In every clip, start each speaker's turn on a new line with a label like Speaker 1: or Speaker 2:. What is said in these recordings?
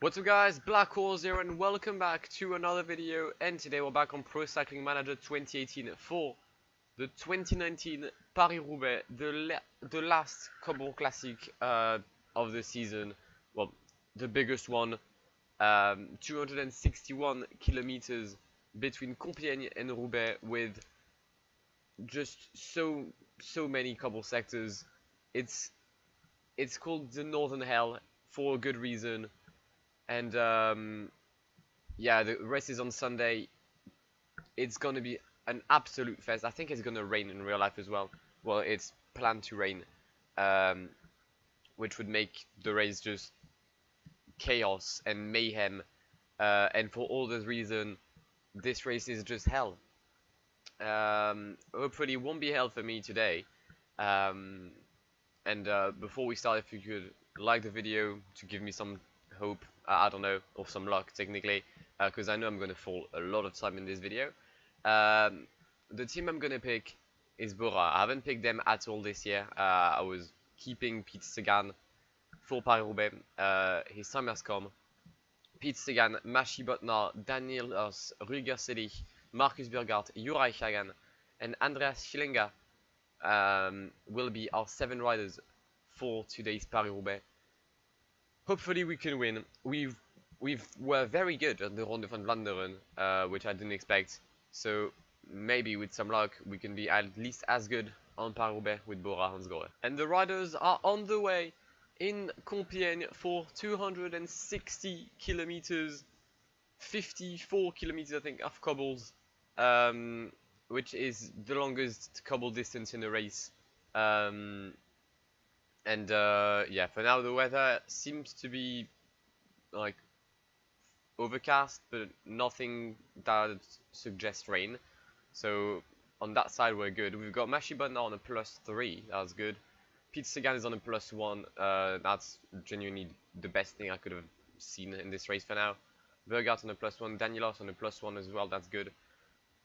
Speaker 1: What's up guys, Blackwar here and welcome back to another video, and today we're back on Pro Cycling Manager 2018 for the 2019 Paris-Roubaix, the last cobble classic of the season, well, the biggest one, 261 kilometers between Compiègne and Roubaix with just so many cobble sectors. It's called the Northern Hell for a good reason. And yeah, the race is on Sunday. It's gonna be an absolute fest. I think it's gonna rain in real life as well. Well, it's planned to rain, which would make the race just chaos and mayhem. And for all those reasons, this race is just hell. Hopefully, it won't be hell for me today. And before we start, if you could like the video to give me some hope, I don't know, or some luck technically, because I know I'm gonna fall a lot of time in this video. The team I'm gonna pick is Bora. I haven't picked them at all this year. I was keeping Pete Sagan for Paris-Roubaix. His time has come. Pete Sagan, Mashi Botnar, Daniels, Rüdiger Selig, Marcus Burghardt, Juraj Hagan, and Andreas Schillinger will be our 7 riders for today's Paris-Roubaix. Hopefully we can win. We were very good at the Ronde van Vlaanderen, which I didn't expect. So maybe with some luck we can be at least as good on Paris-Roubaix with Bora Hansgrohe. And the riders are on the way in Compiègne for 260 kilometers, 54 kilometers I think of cobbles, which is the longest cobble distance in the race. And yeah, for now the weather seems to be like overcast, but nothing that suggests rain. So on that side we're good. We've got Mashi Button on a +3, that's good. Pete Sagan is on a +1, that's genuinely the best thing I could have seen in this race for now. Burghardt on a +1, Danilos on a +1 as well, that's good.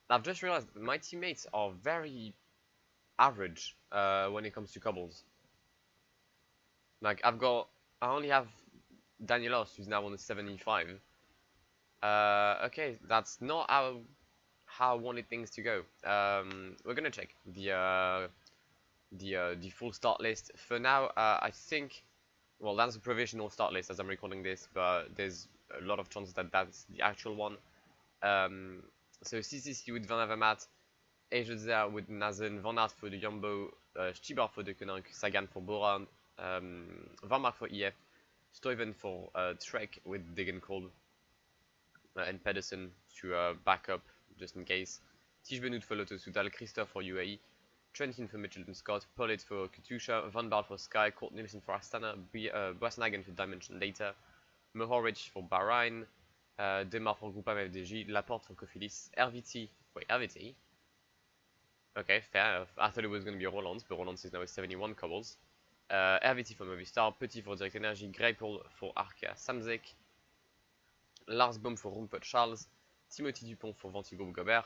Speaker 1: I've just realized that my teammates are very average when it comes to cobbles. Like I only have Danielos, who's now on the 75. Okay, that's not how I wanted things to go. We're gonna check the full start list for now. I think, well, that's a provisional start list as I'm recording this, but there's a lot of chances that that's the actual one. So CCC with Van Avermaet, Ejetzer with Nazen, Van Aert for the Jumbo, Stibar for the Koninck, Sagan for Bora, Van Mark for EF, Stuyven for Trek with Degenkolb, and Pedersen to back up just in case, Tige Benoot for Lotto Soudal, Christophe for UAE, Trentin for Mitchelton Scott, Pollitt for Katusha, Van Baal for Sky, Court Nielsen for Astana, Boasnagen for Dimension Data, Mohoric for Bahrain, Demar for Groupama FDJ, Laporte for Cofidis, RVT, wait, RVT? Okay, fair enough. I thought it was going to be Roland, but Roland is now with 71 cobbles. RVT for Movistar, Petit for Direct Energy, Greipel for Arca Samzek, Lars Baum for Rumput Charles, Timothy Dupont for Vantigroup Gobert,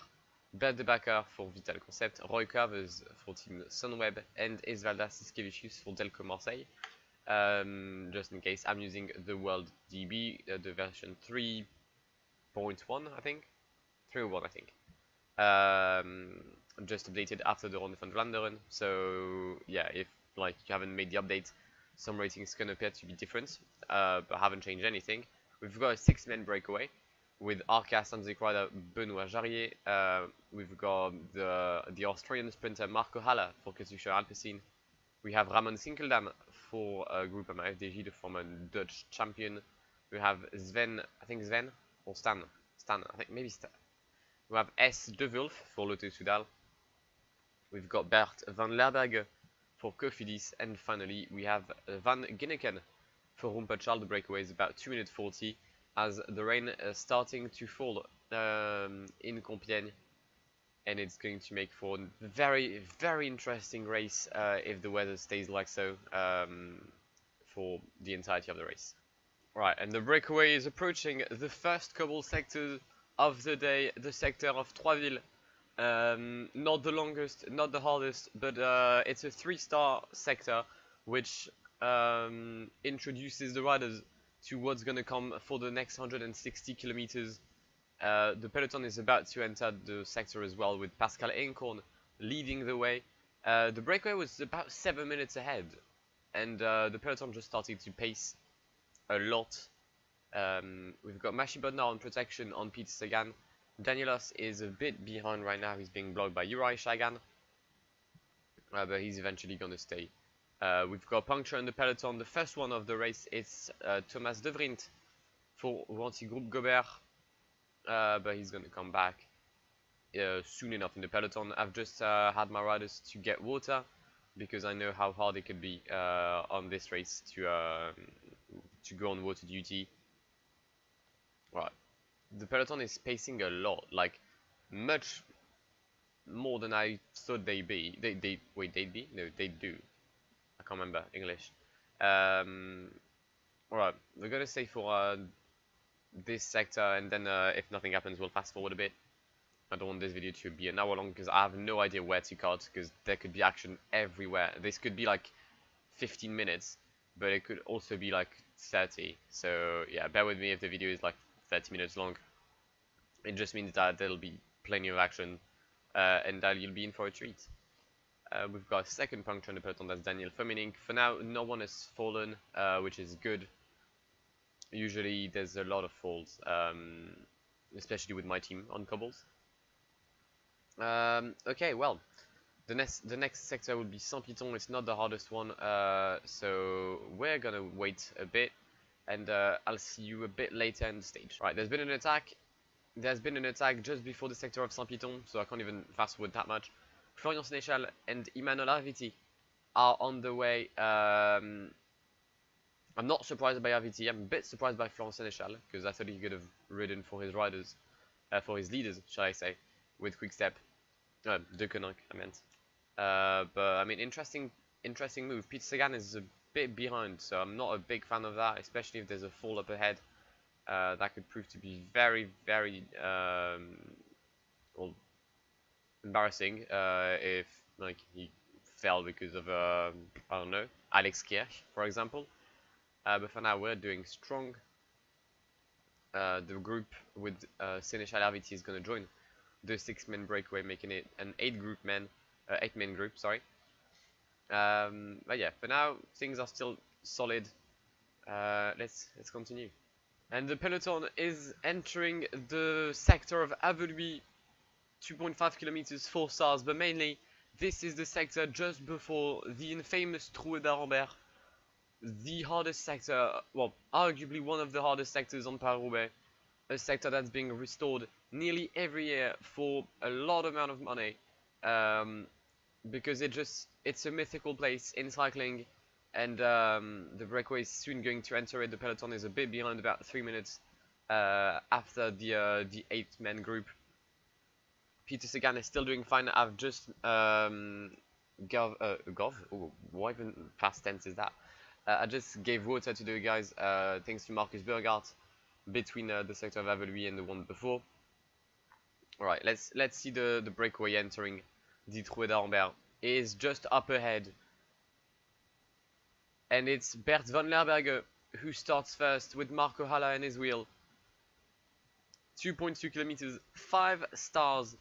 Speaker 1: Bert de Backer for Vital Concept, Roy Carvers for Team Sunweb, and Esvalda Siskevicius for Delco Marseille. Just in case, I'm using the World DB, the version 3.1 I think, 3.1 I think. Just updated after the Ronde van Vlaanderen, so yeah, if like you haven't made the update, some ratings can appear to be different, but haven't changed anything. We've got a 6-man breakaway with Arca Samzek rider Benoit Jarrier. We've got the Australian sprinter Marco Haller for Katusha Alpecin. We have Ramon Sinkeldam for Groupama FDJ, the former Dutch champion. We have Sven, I think Sven, or Stan, I think maybe Stan. We have S. De Wulf for Lotto Soudal. We've got Bert van Lerberge for Cofidis, and finally we have Van Ginneken for Rumput Charles. The breakaway is about 2 minutes 40 as the rain is starting to fall in Compiègne, and it's going to make for a very interesting race if the weather stays like so for the entirety of the race. Right, and the breakaway is approaching the first cobble sector of the day, the sector of Troisville. Not the longest, not the hardest, but it's a 3-star sector which introduces the riders to what's gonna come for the next 160 kilometers. The peloton is about to enter the sector as well, with Pascal Eenkorn leading the way. The breakaway was about 7 minutes ahead, and the peloton just started to pace a lot. We've got Mashibot now on protection on Peter Sagan. Danielos is a bit behind right now. He's being blocked by Uri Sagan, but he's eventually going to stay. We've got puncture in the peloton. The first one of the race is Thomas De Vrient for Groupe Gobert, but he's going to come back soon enough in the peloton. I've just had my riders to get water because I know how hard it could be on this race to go on water duty. Right, the peloton is pacing a lot, like much more than I thought they'd be. Wait, they'd be? No, they do. I can't remember English. Alright, we're gonna stay for this sector, and then if nothing happens, we'll fast forward a bit. I don't want this video to be an hour long because I have no idea where to cut, because there could be action everywhere. This could be like 15 minutes, but it could also be like 30. So yeah, bear with me if the video is like 30 minutes long. It just means that there'll be plenty of action, and that you'll be in for a treat. We've got a second puncture in the peloton, that's Daniel Fuminick. For now, no one has fallen, which is good. Usually there's a lot of falls, especially with my team on cobbles. Okay, well, the next sector will be Saint-Piton. It's not the hardest one, so we're gonna wait a bit, and I'll see you a bit later in the stage. Right, there's been an attack. There's been an attack just before the sector of Saint-Piton, so I can't even fast forward that much. Florian Sénéchal and Emmanuel Arviti are on the way. I'm not surprised by Arviti. I'm a bit surprised by Florian Sénéchal, because I thought he could have ridden for his riders, for his leaders, shall I say, with Quick Step. De Koninck, I meant. But I mean, interesting move. Peter Sagan is a bit behind, so I'm not a big fan of that, especially if there's a fall up ahead. That could prove to be very, very well, embarrassing if like he fell because of I don't know, Alex Kirch, for example. But for now, we're doing strong. The group with Sénéchal Arviti is going to join the 6-man breakaway, making it an 8-man group. Sorry. But yeah, for now things are still solid. Let's continue. And the peloton is entering the sector of Avelui, 2.5 kilometers, 4 stars, but mainly this is the sector just before the infamous Trou d'Arambert, the hardest sector, well, arguably one of the hardest sectors on Paris-Roubaix, a sector that's being restored nearly every year for a lot amount of money, because it's a mythical place in cycling, and the breakaway is soon going to enter it. The peloton is a bit behind, about 3 minutes after the 8-man group. Peter Sagan is still doing fine. I've just what even past tense is that? I just gave water to the guys, thanks to Marcus Burghardt, between the sector of Avelui and the one before. Alright, let's see the breakaway entering the Trou d'Arambert. It is just up ahead, and it's Bert van Lerberge who starts first with Marco Halla in his wheel. 2.2 kilometers, 5 stars.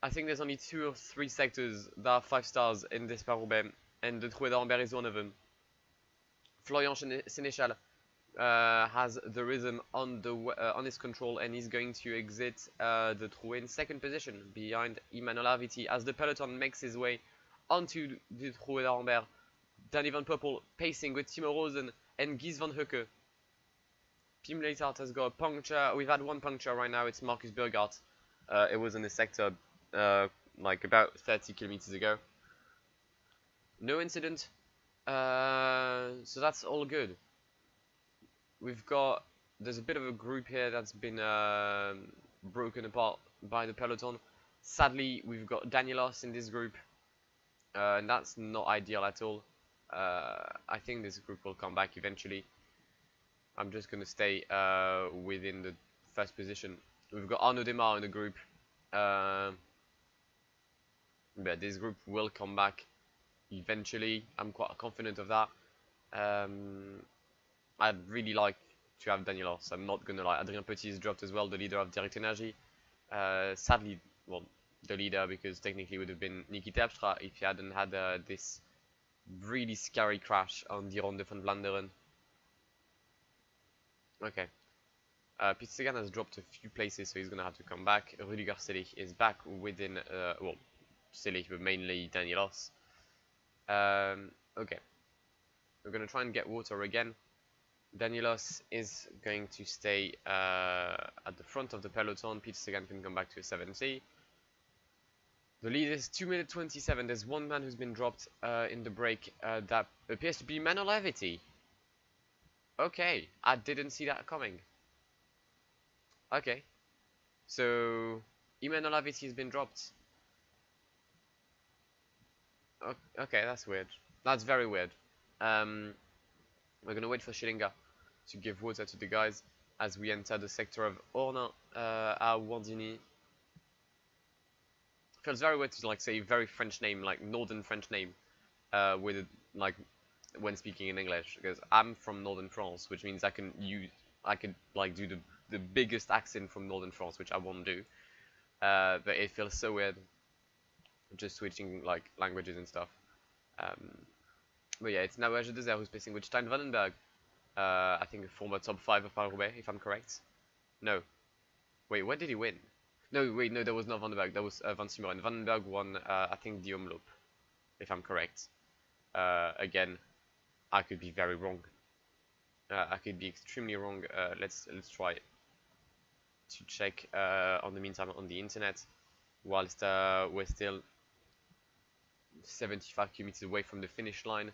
Speaker 1: I think there's only 2 or 3 sectors that are 5 stars in this Paris-Roubaix, and the Trou d'Arambert is one of them. Florian Sénéchal has the rhythm on his control, and he's going to exit the Trou in second position behind Emmanuel Arviti as the peloton makes his way onto the Trou d'Arambert. Danny van Poppel pacing with Timo Rosen and Guys van Heucke. Pim Leitart has got a puncture. We've had one puncture right now. It's Marcus Burghardt. It was in the sector like about 30 kilometers ago. No incident. So that's all good. There's a bit of a group here that's been broken apart by the peloton. Sadly, we've got Danielos in this group, and that's not ideal at all. I think this group will come back eventually. I'm just going to stay within the first position. We've got Arnaud Demar in the group. But this group will come back eventually. I'm quite confident of that. I'd really like to have Danielos. I'm not gonna lie. Adrien Petit is dropped as well, the leader of Direct Energy. Sadly, well, the leader, because technically it would have been Niki Terpstra if he hadn't had this really scary crash on the Ronde van Vlaanderen. Okay. Peter Sagan has dropped a few places, so he's gonna have to come back. Rudiger Selig is back within, well, Selig, but mainly Danielos. Okay. We're gonna try and get water again. Danielos is going to stay at the front of the peloton. Peter Sagan can come back to a 70. The lead is 2 minutes 27. There's one man who's been dropped in the break. That appears to be Manuel Levity. Okay, I didn't see that coming. Okay, so Emmanuel Levity has been dropped. Okay, that's weird. That's very weird. We're gonna wait for Schillinger to give water to the guys as we enter the sector of Ornain à Wandini. Feels very weird to like say a very French name, like northern French name, with like when speaking in English, because I'm from northern France, which means I could like do the biggest accent from northern France, which I won't do. But it feels so weird just switching like languages and stuff. But yeah, it's Nawaj Desert who's pacing with Stein Vandenberg. I think a former top 5 of Roubaix, if I'm correct. No. Wait, where did he win? No, wait, no, that was not Vandenberg. That was Van Simeren. Vandenberg won, I think, the Omloop, if I'm correct. Again, I could be very wrong. I could be extremely wrong. Let's try to check on the meantime on the internet, whilst we're still 75 kilometers away from the finish line.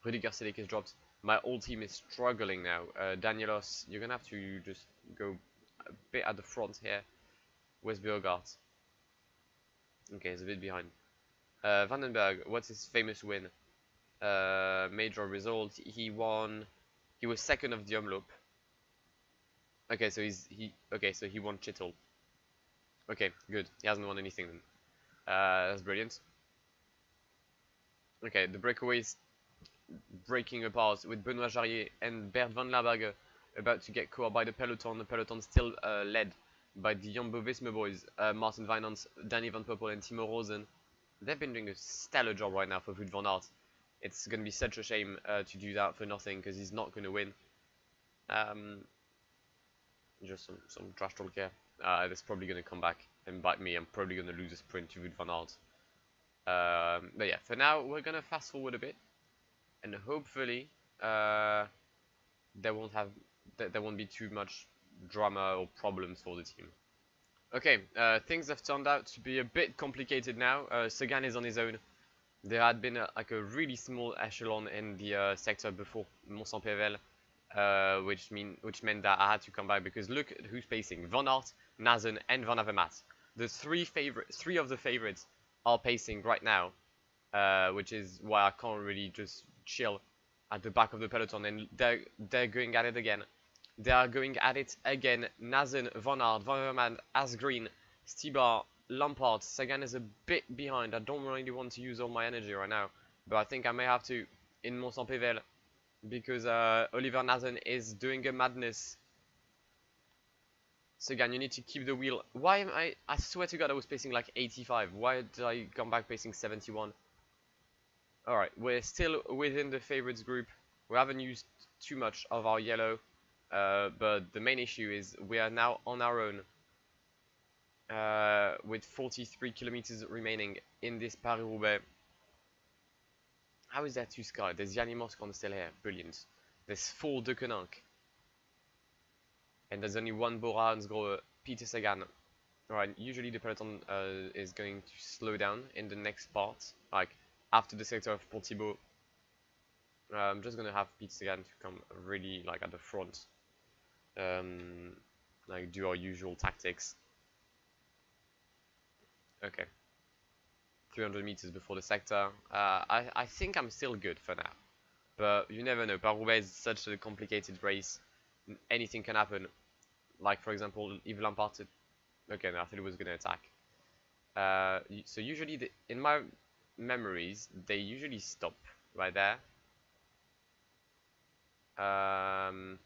Speaker 1: Rudiger Selig is dropped. My old team is struggling now. Danielos, you're gonna have to just go a bit at the front here. Where's Björgaard? Okay, he's a bit behind. Vandenberg, what's his famous win? Major result. He won. He was second of the Omloop. Okay, so he won Chittle. Okay, good. He hasn't won anything then. That's brilliant. Okay, the breakaways breaking apart with Benoit Jarrier and Bert van Laberge about to get caught by the peloton. The peloton still led by the Jumbo-Visma boys, Martin Wynand, Danny Van Poppel and Timo Rosen. They've been doing a stellar job right now for Wout van Aert. It's going to be such a shame to do that for nothing, because he's not going to win. Just some trash talk here. That's probably going to come back and bite me. I'm probably going to lose a sprint to Wout van Aert. But yeah, for now, we're going to fast forward a bit. And hopefully, there won't be too much drama or problems for the team. Okay, things have turned out to be a bit complicated now. Sagan is on his own. There had been like a really small echelon in the sector before Mont-Saint-Pével, which meant that I had to come back, because look at who's pacing: Van Aert, Nazen, and Van Avermaet. The three of the favorites are pacing right now, which is why I can't really just chill at the back of the peloton. And they're going at it again. They are going at it again. Nazen, Van Aert, Van Avermaet, Asgreen, Stibar, Lampard. Sagan is a bit behind. I don't really want to use all my energy right now, but I think I may have to in Mont-Saint-Pével, because Oliver Nazen is doing a madness. Sagan, you need to keep the wheel. Why am I swear to God I was pacing like 85. Why did I come back pacing 71? Alright, we're still within the favorites group. We haven't used too much of our yellow, but the main issue is we are now on our own, with 43 kilometers remaining in this Paris-Roubaix. How is there 2 Sky? There's Yanni Moscon still here. Brilliant. There's 4 De Koninck. And there's only 1 Bora Hansgrohe, Peter Sagan. Alright, usually the peloton is going to slow down in the next part, like after the sector of Pont-Thibault. I'm just gonna have Peter Sagan to come really like at the front, like do our usual tactics. Okay, 300 meters before the sector. I think I'm still good for now, but you never know. Paris-Roubaix is such a complicated race. Anything can happen. Like for example, if Lampard. Okay, no, I thought he was gonna attack. So usually, in my memories, they usually stop right there. I'm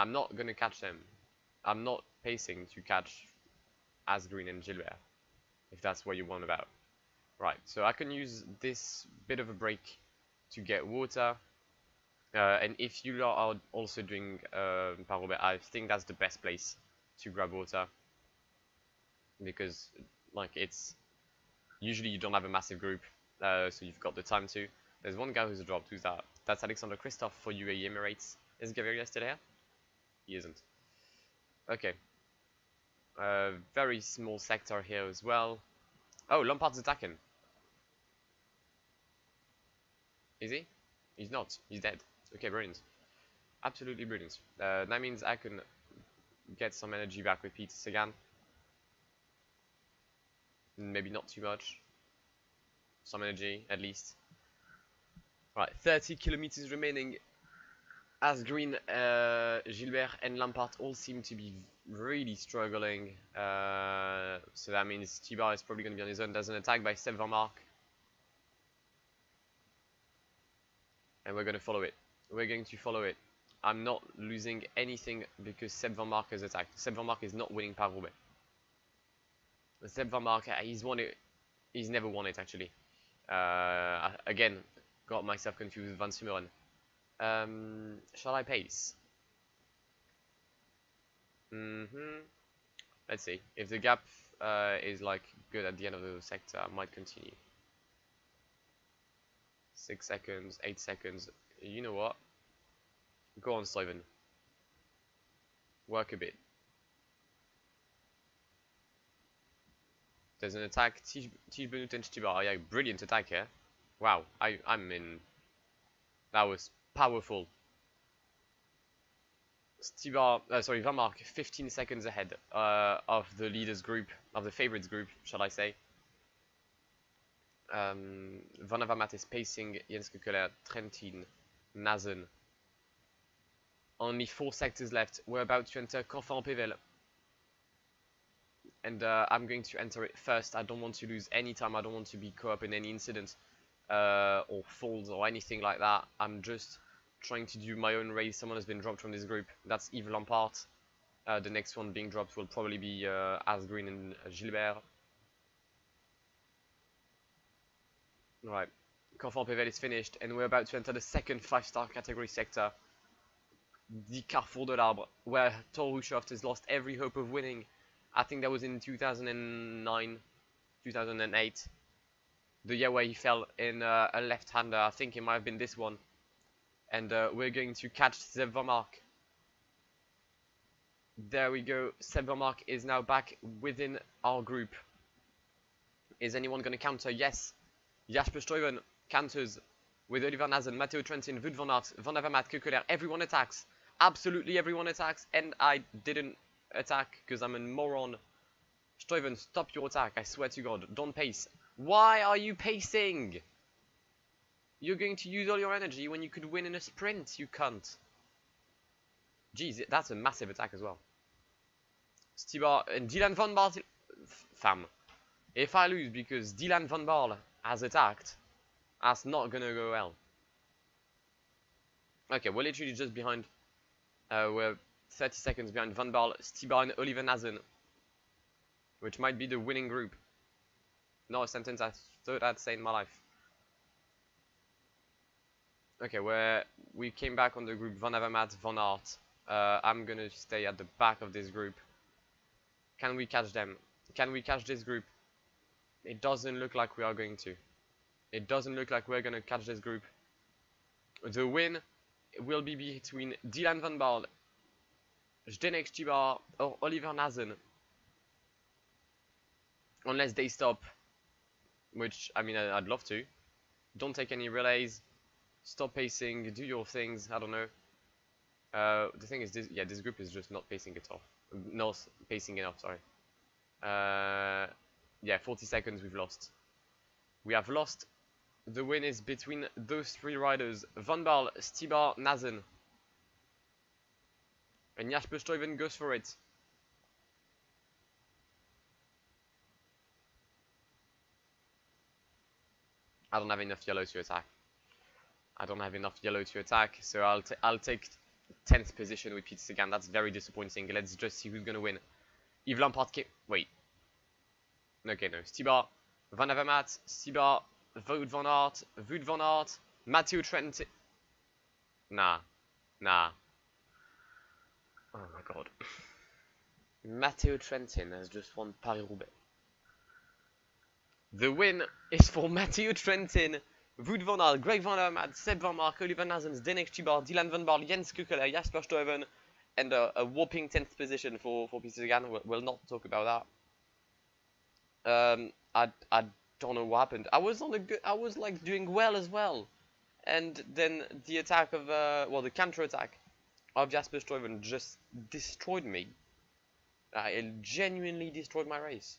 Speaker 1: not gonna catch them. I'm not pacing to catch Asgreen and Gilbert, if that's what you want about. Right, so I can use this bit of a break to get water. And if you are also doing Roubaix, I think that's the best place to grab water. Because, like, it's... Usually you don't have a massive group, so you've got the time to. There's one guy who's dropped. Who's that? That's Alexander Christoph for UAE Emirates. Is Gaviria still here? He isn't. Okay. Very small sector here as well. Oh, Lampard's attacking. Is he? He's not. He's dead. Okay, brilliant. Absolutely brilliant. That means I can get some energy back with Peter Sagan. Maybe not too much. Some energy, at least. Right, 30 kilometers remaining. Asgreen, Gilbert and Lampard all seem to be really struggling. So that means Tibar is probably going to be on his own. There's an attack by Seb Van Mark. And we're going to follow it. We're going to follow it. I'm not losing anything because Seb Van Mark has attacked. Seb Van Mark is not winning Paris-Roubaix. Seb Van Mark, he's won it. He's never won it, actually. Again, got myself confused with Van Sumeren. Shall I pace? Let's see. If the gap is like good at the end of the sector, I might continue. 6 seconds, 8 seconds. You know what? Go on, Stuyven. Work a bit. There's an attack. Tige Benut and Stibar. Oh, yeah, brilliant attack here. Wow, I'm in. That was powerful. Stibar, sorry, Van Mark, 15 seconds ahead of the leaders group, of the favorites group, shall I say. Van Avermaet is pacing Jens Keukeler, Trentin, Nazen. Only 4 sectors left. We're about to enter Conflans-Pévèle. And I'm going to enter it first. I don't want to lose any time. I don't want to be caught up in any incident or falls or anything like that. I'm just trying to do my own race. Someone has been dropped from this group. That's Yves Lampard. The next one being dropped will probably be Asgreen and Gilbert. Right, Conflans-Pévèle is finished, and we're about to enter the second 5-star category sector, the Carrefour de l'Arbre, where Thor Hushovd has lost every hope of winning. I think that was in 2009, 2008, the year where he fell in a left-hander. I think it might have been this one. And we're going to catch Seb Van Mark. There we go. Seb Van Mark is now back within our group. Is anyone going to counter? Yes. Jasper Stuyven counters with Oliver Nazen, Matteo Trentin, Wout van Aert, Van Avermaet, Keukeler. Everyone attacks. Absolutely everyone attacks. And I didn't attack because I'm a moron. Stuyven, stop your attack. I swear to God. Don't pace. Why are you pacing? You're going to use all your energy when you could win in a sprint, you cunt. Jeez, that's a massive attack as well. Stibar and Dylan Van Baarle. Fam. If I lose because Dylan Van Baarle has attacked, that's not gonna go well. Okay, we're literally just behind. We're 30 seconds behind Van Baarle, Stibar and Oliver Nazen, which might be the winning group. Not a sentence I thought I'd say in my life. Okay, we came back on the group Van Avermaet, Van Aert. I'm gonna stay at the back of this group. Can we catch them? Can we catch this group? It doesn't look like we are going to. It doesn't look like we're gonna catch this group. The win will be between Dylan Van Baarle, Zdeněk Štibar, or Oliver Nazen. Unless they stop, which, I mean, I'd love to. Don't take any relays. Stop pacing, do your things, I don't know. The thing is, this group is just not pacing it off. Not pacing enough, sorry. Yeah, 40 seconds we've lost. We have lost. The win is between those 3 riders, Van Baarle, Stibar, Nazen. And Jasper Stuyven goes for it. I don't have enough yellow to attack. I don't have enough yellow to attack, so I'll take 10th position with Peter Sagan. That's very disappointing. Let's just see who's gonna win. Yves Lampard came. Wait. Okay, no. Stibar, Van Avermaet, Stibar, Wout van Aert, Wout van Aert, Matthew Trentin. Nah. Oh my god. Matteo Trentin has just won Paris-Roubaix. The win is for Matteo Trentin, Wout van Aert, Greg van Avermaet, Seb van Mark, Oliver Nazens, Denek Stibar, Dylan van Baarle, Jens Kukele, Jasper Stuyven, and a whopping 10th position for Peter Sagan. We'll not talk about that. I don't know what happened. I was like doing well as well, and then the attack of the counter attack of Jasper Stuyven just destroyed me. It genuinely destroyed my race.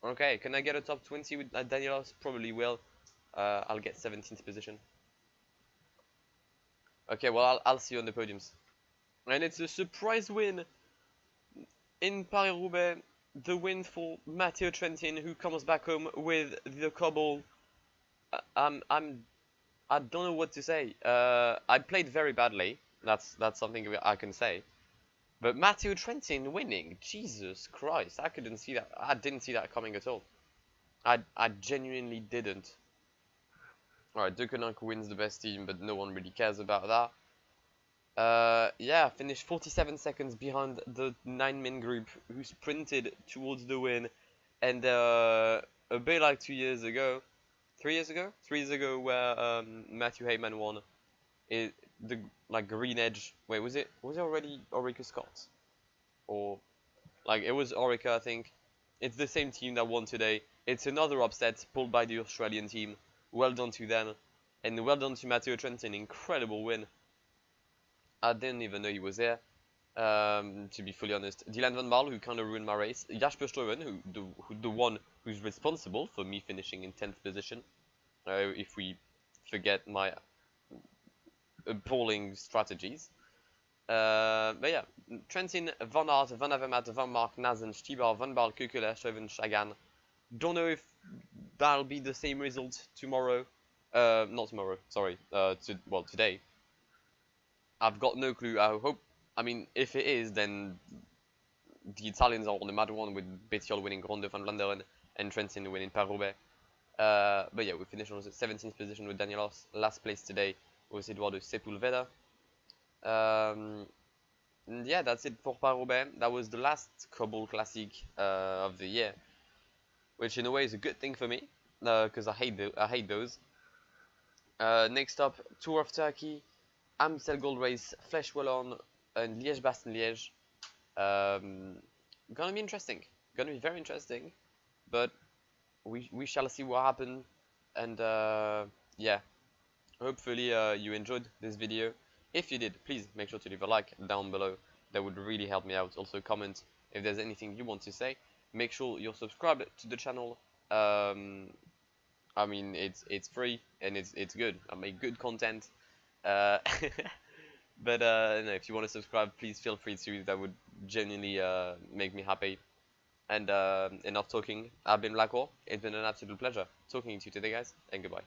Speaker 1: Okay, can I get a top 20 with Danielos? Probably will. I'll get 17th position. Okay, well, I'll see you on the podiums. And it's a surprise win in Paris-Roubaix. The win for Matteo Trentin, who comes back home with the cobble. I don't know what to say. I played very badly. That's something I can say. But Matteo Trentin winning, Jesus Christ! I couldn't see that. I didn't see that coming at all. I genuinely didn't. Alright, Dukelank wins the best team, but no one really cares about that. Yeah, finished 47 seconds behind the 9-man group who sprinted towards the win. And a bit like 2 years ago, 3 years ago? 3 years ago, where Matthew Hayman won. The green edge. Wait, was it already Orica Scott? Or it was Orica, I think. It's the same team that won today. It's another upset pulled by the Australian team. Well done to them, and well done to Matteo Trentin. Incredible win. I didn't even know he was there. To be fully honest, Dylan van Baarle, who kind of ruined my race. Jasper Stuyven, the one who's responsible for me finishing in 10th position. If we forget my appalling strategies. But yeah, Trentin, Van Aert, Van Avermaet, Van Mark, Nazen, Stibar, Van Baarle, Kukele, Stuyven, Sagan. Don't know if that'll be the same result tomorrow. Not tomorrow, sorry. Today. I've got no clue. I mean, if it is, then the Italians are on the mad one with Bettiol winning Ronde van Vlaanderen and Trentin winning Paris-Roubaix. But yeah, we finished on the 17th position with Danielos. Last place today was Eduardo Sepulveda. And yeah, that's it for Paris-Roubaix. That was the last Cobble Classic of the year, which in a way is a good thing for me, because I hate those. Next up, Tour of Turkey, Amstel Gold Race, Flèche Wallonne, and Liège-Bastogne-Liège. Gonna be interesting. Gonna be very interesting, but we shall see what happens. And yeah, hopefully you enjoyed this video. If you did, please make sure to leave a like down below. That would really help me out. Also comment if there's anything you want to say. Make sure you're subscribed to the channel. I mean, it's free and it's good. I make good content. But no, if you want to subscribe, please feel free to. That would genuinely make me happy. And enough talking. I've been Blackwar. It's been an absolute pleasure talking to you today, guys, and goodbye.